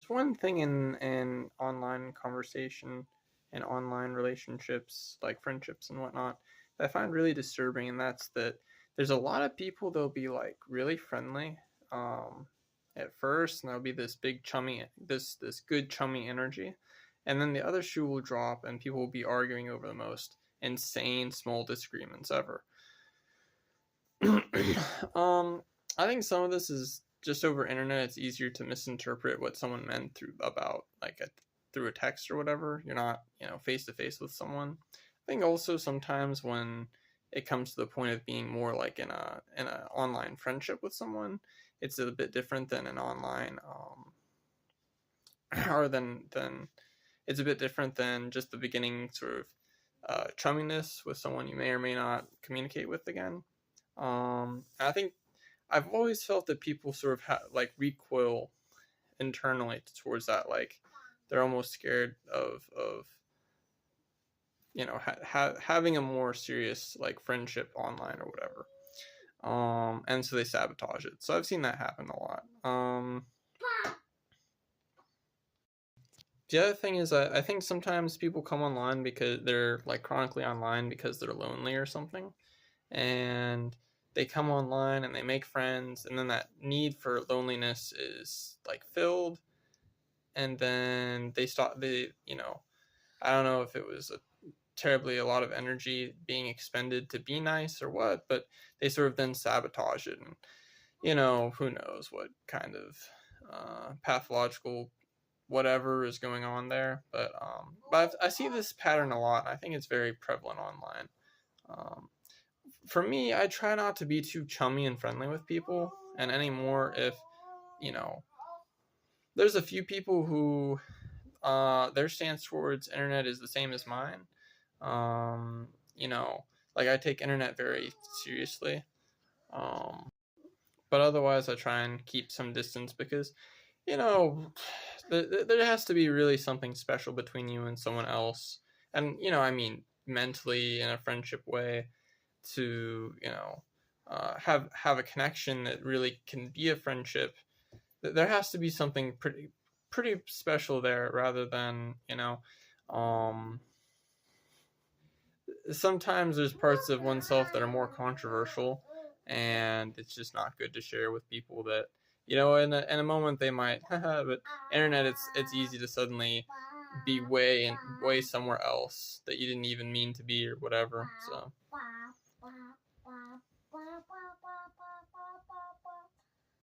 one thing in online conversation and online relationships, like friendships and whatnot, that I find really disturbing, and that's that there's a lot of people that'll be like really friendly um, at first, and there'll be this big chummy, this good chummy energy, and then the other shoe will drop, and people will be arguing over the most insane small disagreements ever. I think some of this is just over internet. It's easier to misinterpret what someone meant through a text or whatever. You're not face to face with someone. I think also sometimes when it comes to the point of being more like in a online friendship with someone, it's a bit different than an online or than it's a bit different than just the beginning sort of chumminess with someone you may or may not communicate with again. I think I've always felt that people sort of like recoil internally towards that, like they're almost scared of having a more serious like friendship online or whatever. And so they sabotage it. So I've seen that happen a lot. The other thing is I think sometimes people come online because they're like chronically online because they're lonely or something, and they come online and they make friends, and then that need for loneliness is like filled, and then they stop. I don't know if it was terribly a lot of energy being expended to be nice or what, but they sort of then sabotage it, and who knows what kind of pathological whatever is going on there. But I see this pattern a lot. I think it's very prevalent online. Um, for me, I try not to be too chummy and friendly with people, and anymore if you know there's a few people who their stance towards internet is the same as mine. um like I take internet very seriously, um but otherwise I try and keep some distance because you know there has to be really something special between you and someone else, and I mean mentally in a friendship way, to have a connection that really can be a friendship. There has to be something pretty special there, rather than um sometimes there's parts of oneself that are more controversial, and it's just not good to share with people that in a moment they might but internet, it's easy to suddenly be way somewhere else that you didn't even mean to be or whatever. So